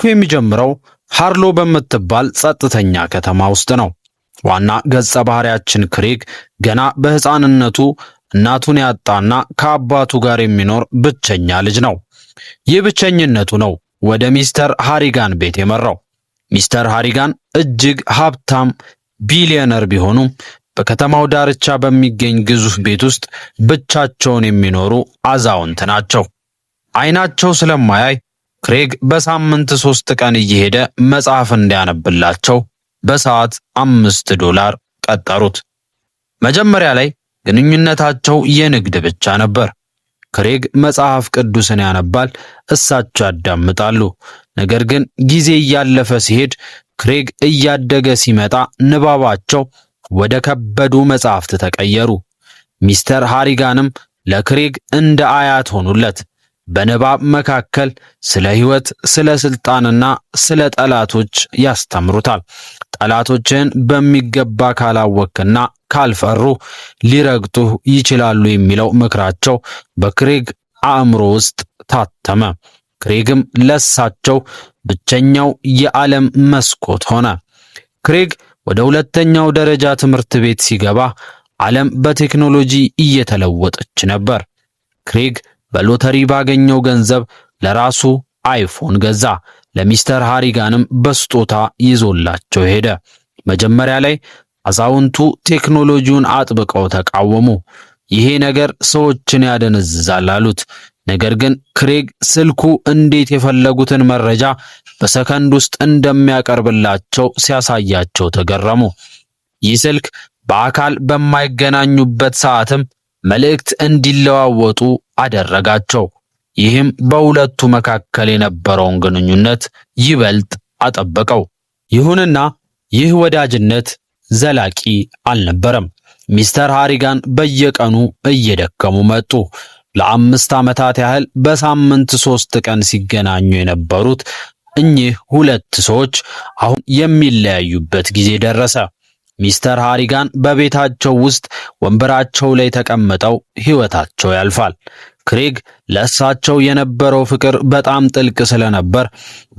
ታሪኩ የሚጀምረው ሃርሎ በምትባል ጸጥተኛ ከተማ ውስጥ ነው። ዋና ገጸ ባህሪያችን ክሬግ ገና በሕፃንነቱ እናቱን ያጣና ከአባቱ ጋር የሚኖር ብቸኛ ልጅ ነው። ይህ ብቸኝነቱ ነው ወደ ሚስተር ሃሪጋን ቤት የመራው። ሚስተር ሃሪጋን እጅግ ሀብታም ቢሊዮነር ቢሆኑም በከተማው ዳርቻ በሚገኝ ግዙፍ ቤት ውስጥ ብቻቸውን የሚኖሩ አዛውንት ናቸው። አይናቸው ስለማያይ ክሬግ በሳምንት 3 ቀን እየሄደ መጽሐፍ እንዲያነብላቸው በሰዓት $5 ቀጠሩት። መጀመሪያ ላይ ግንኙነታቸው የንግድ ብቻ ነበር። ክሬግ መጽሐፍ ቅዱስን ያነባል፣ እሳቸው ያዳምጣሉ። ነገር ግን ጊዜ እያለፈ ሲሄድ ክሬግ እያደገ ሲመጣ ንባባቸው ወደ ከበዱ መጽሐፍት ተቀየሩ። ሚስተር ሃሪጋንም ለክሬግ እንደ አያት ሆኑለት። በንባብ መካከል ስለ ሕይወት፣ ስለ ስልጣንና ስለ ጠላቶች ያስተምሩታል። ጠላቶችን በሚገባ ካላወቅና ካልፈሩ ሊረግጡህ ይችላሉ የሚለው ምክራቸው በክሬግ አእምሮ ውስጥ ታተመ። ክሬግም ለሳቸው ብቸኛው የዓለም መስኮት ሆነ። ክሬግ ወደ 2ኛው ደረጃ ትምህርት ቤት ሲገባ ዓለም በቴክኖሎጂ እየተለወጠች ነበር። ክሬግ በሎተሪ ባገኘው ገንዘብ ለራሱ አይፎን ገዛ። ለሚስተር ሃሪጋንም በስጦታ ይዞላቸው ሄደ። መጀመሪያ ላይ አዛውንቱ ቴክኖሎጂውን አጥብቀው ተቃወሙ። ይሄ ነገር ሰዎችን ያደነዝዛል አሉት። ነገር ግን ክሬግ ስልኩ እንዴት የፈለጉትን መረጃ በሰከንድ ውስጥ እንደሚያቀርብላቸው ሲያሳያቸው ተገረሙ። ይህ ስልክ በአካል በማይገናኙበት ሰዓትም መልእክት እንዲለዋወጡ አደረጋቸው። ይህም በሁለቱ መካከል የነበረውን ግንኙነት ይበልጥ አጠበቀው። ይሁንና ይህ ወዳጅነት ዘላቂ አልነበረም። ሚስተር ሃሪጋን በየቀኑ እየደከሙ መጡ። ለ5 ዓመታት ያህል በሳምንት 3 ቀን ሲገናኙ የነበሩት እኚህ ሁለት ሰዎች አሁን የሚለያዩበት ጊዜ ደረሰ። ሚስተር ሃሪጋን በቤታቸው ውስጥ ወንበራቸው ላይ ተቀምጠው ሕይወታቸው ያልፋል። ክሬግ ለእሳቸው የነበረው ፍቅር በጣም ጥልቅ ስለነበር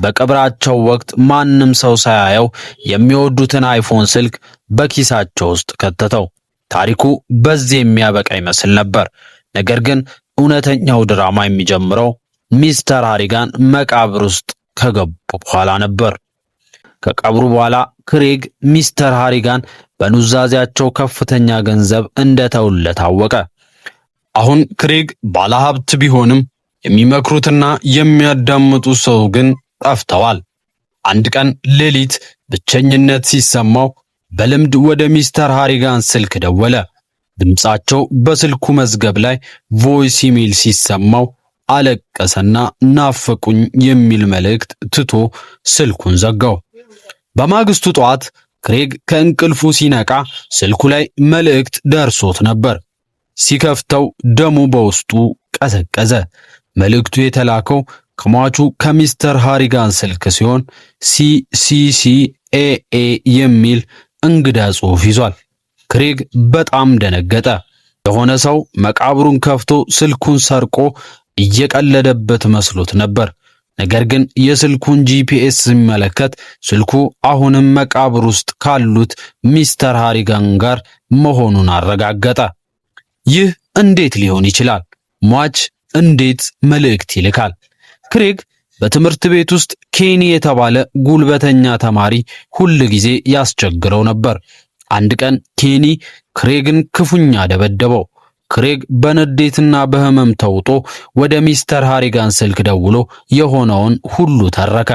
በቀብራቸው ወቅት ማንም ሰው ሳያየው የሚወዱትን አይፎን ስልክ በኪሳቸው ውስጥ ከተተው። ታሪኩ በዚህ የሚያበቃ ይመስል ነበር። ነገር ግን እውነተኛው ድራማ የሚጀምረው ሚስተር ሃሪጋን መቃብር ውስጥ ከገቡ በኋላ ነበር። ከቀብሩ በኋላ ክሬግ ሚስተር ሃሪጋን በኑዛዜያቸው ከፍተኛ ገንዘብ እንደተውለት አወቀ። አሁን ክሬግ ባለሀብት ቢሆንም የሚመክሩትና የሚያዳምጡት ሰው ግን ጠፍተዋል። አንድ ቀን ሌሊት ብቸኝነት ሲሰማው በልምድ ወደ ሚስተር ሃሪጋን ስልክ ደወለ። ድምጻቸው በስልኩ መዝገብ ላይ ቮይስ ኢሜል ሲሰማው አለቀሰና ናፈቁኝ የሚል መልእክት ትቶ ስልኩን ዘጋው። በማግስቱ ጠዋት ክሬግ ከእንቅልፉ ሲነቃ ስልኩ ላይ መልእክት ደርሶት ነበር። ሲከፍተው ደሙ በውስጡ ቀዘቀዘ። መልእክቱ የተላከው ከሟቹ ከሚስተር ሃሪጋን ስልክ ሲሆን CCCAA የሚል እንግዳ ጽሑፍ ይዟል። ክሬግ በጣም ደነገጠ። የሆነ ሰው መቃብሩን ከፍቶ ስልኩን ሰርቆ እየቀለደበት መስሎት ነበር። ነገር ግን የስልኩን GPS ሲመለከት ስልኩ አሁንም መቃብር ውስጥ ካሉት ሚስተር ሃሪጋን ጋር መሆኑን አረጋገጠ። ይህ እንዴት ሊሆን ይችላል? ሟች እንዴት መልእክት ይልካል? ክሬግ በትምህርት ቤት ውስጥ ኬኒ የተባለ ጉልበተኛ ተማሪ ሁል ጊዜ ያስቸግረው ነበር። አንድ ቀን ኬኒ ክሬግን ክፉኛ ደበደበው። ክሬግ በንዴትና በህመም ተውጦ ወደ ሚስተር ሃሪጋን ስልክ ደውሎ የሆነውን ሁሉ ተረከ።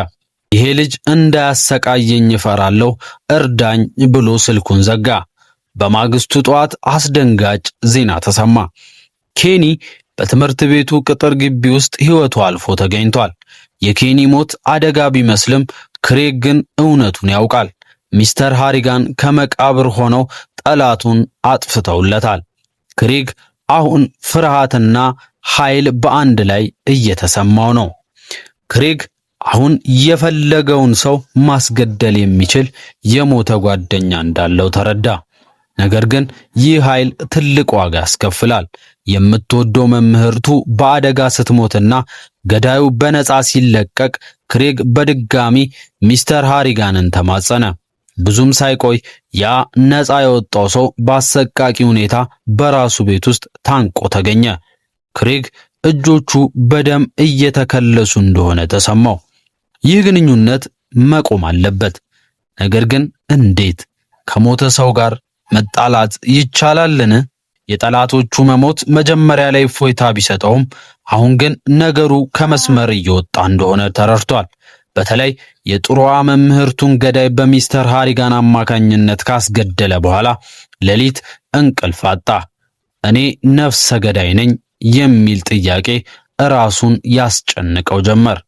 ይሄ ልጅ እንዳያሰቃየኝ እፈራለሁ፣ እርዳኝ ብሎ ስልኩን ዘጋ። በማግስቱ ጠዋት አስደንጋጭ ዜና ተሰማ። ኬኒ በትምህርት ቤቱ ቅጥር ግቢ ውስጥ ሕይወቱ አልፎ ተገኝቷል። የኬኒ ሞት አደጋ ቢመስልም ክሬግ ግን እውነቱን ያውቃል። ሚስተር ሃሪጋን ከመቃብር ሆነው ጠላቱን አጥፍተውለታል። ክሬግ አሁን ፍርሃትና ኃይል በአንድ ላይ እየተሰማው ነው። ክሬግ አሁን የፈለገውን ሰው ማስገደል የሚችል የሞተ ጓደኛ እንዳለው ተረዳ። ነገር ግን ይህ ኃይል ትልቅ ዋጋ ያስከፍላል። የምትወደው መምህርቱ በአደጋ ስትሞትና ገዳዩ በነፃ ሲለቀቅ ክሬግ በድጋሚ ሚስተር ሃሪጋንን ተማጸነ። ብዙም ሳይቆይ ያ ነፃ የወጣው ሰው በአሰቃቂ ሁኔታ በራሱ ቤት ውስጥ ታንቆ ተገኘ። ክሬግ እጆቹ በደም እየተከለሱ እንደሆነ ተሰማው። ይህ ግንኙነት መቆም አለበት። ነገር ግን እንዴት? ከሞተ ሰው ጋር መጣላት ይቻላልን? የጠላቶቹ መሞት መጀመሪያ ላይ እፎይታ ቢሰጠውም አሁን ግን ነገሩ ከመስመር እየወጣ እንደሆነ ተረድቷል። በተለይ የጥሩዋ መምህርቱን ገዳይ በሚስተር ሃሪጋን አማካኝነት ካስገደለ በኋላ ሌሊት እንቅልፍ አጣ። እኔ ነፍሰ ገዳይ ነኝ የሚል ጥያቄ ራሱን ያስጨንቀው ጀመር።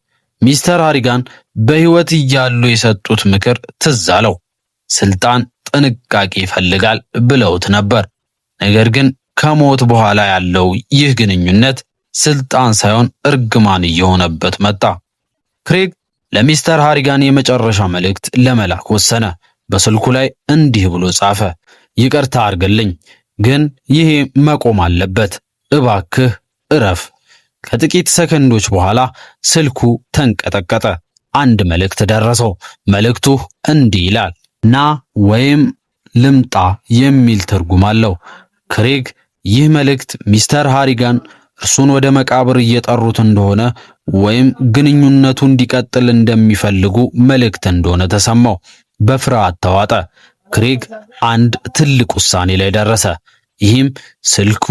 ሚስተር ሃሪጋን በሕይወት እያሉ የሰጡት ምክር ትዝ አለው። ስልጣን ጥንቃቄ ይፈልጋል ብለውት ነበር። ነገር ግን ከሞት በኋላ ያለው ይህ ግንኙነት ስልጣን ሳይሆን እርግማን እየሆነበት መጣ። ክሬግ ለሚስተር ሃሪጋን የመጨረሻ መልእክት ለመላክ ወሰነ። በስልኩ ላይ እንዲህ ብሎ ጻፈ። ይቅርታ አድርግልኝ፣ ግን ይሄ መቆም አለበት። እባክህ እረፍ። ከጥቂት ሰከንዶች በኋላ ስልኩ ተንቀጠቀጠ። አንድ መልእክት ደረሰው። መልእክቱ እንዲህ ይላል፣ ና ወይም ልምጣ የሚል ትርጉም አለው። ክሬግ ይህ መልእክት ሚስተር ሃሪጋን እርሱን ወደ መቃብር እየጠሩት እንደሆነ ወይም ግንኙነቱ እንዲቀጥል እንደሚፈልጉ መልእክት እንደሆነ ተሰማው። በፍርሃት ተዋጠ። ክሬግ አንድ ትልቅ ውሳኔ ላይ ደረሰ። ይህም ስልኩ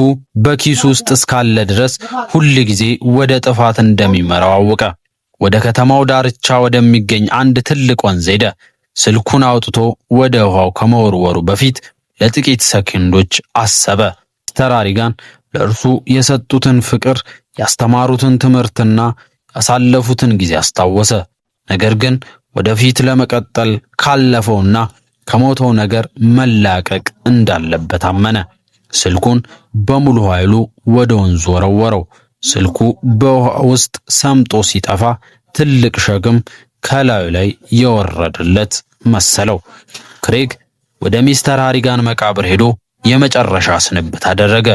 በኪሱ ውስጥ እስካለ ድረስ ሁል ጊዜ ወደ ጥፋት እንደሚመራው አወቀ። ወደ ከተማው ዳርቻ ወደሚገኝ አንድ ትልቅ ወንዝ ሄደ። ስልኩን አውጥቶ ወደ ውሃው ከመወርወሩ በፊት ለጥቂት ሰከንዶች አሰበ። ሚስተር ሃሪጋን ለእርሱ የሰጡትን ፍቅር፣ ያስተማሩትን ትምህርትና ያሳለፉትን ጊዜ አስታወሰ። ነገር ግን ወደፊት ለመቀጠል ካለፈውና ከሞተው ነገር መላቀቅ እንዳለበት አመነ። ስልኩን በሙሉ ኃይሉ ወደ ወንዙ ወረወረው። ስልኩ በውሃ ውስጥ ሰምጦ ሲጠፋ ትልቅ ሸክም ከላዩ ላይ የወረደለት መሰለው። ክሬግ ወደ ሚስተር ሃሪጋን መቃብር ሄዶ የመጨረሻ ስንብት አደረገ።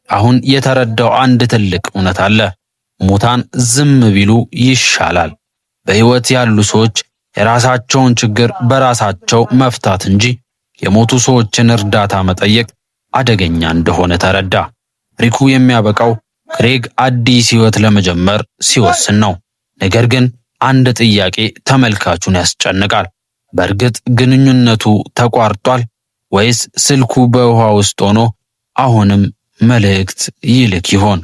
አሁን የተረዳው አንድ ትልቅ እውነት አለ። ሙታን ዝም ቢሉ ይሻላል። በሕይወት ያሉ ሰዎች የራሳቸውን ችግር በራሳቸው መፍታት እንጂ የሞቱ ሰዎችን እርዳታ መጠየቅ አደገኛ እንደሆነ ተረዳ። ታሪኩ የሚያበቃው ክሬግ አዲስ ሕይወት ለመጀመር ሲወስን ነው። ነገር ግን አንድ ጥያቄ ተመልካቹን ያስጨንቃል። በእርግጥ ግንኙነቱ ተቋርጧል ወይስ ስልኩ በውሃ ውስጥ ሆኖ አሁንም መልእክት ይልክ ይሆን?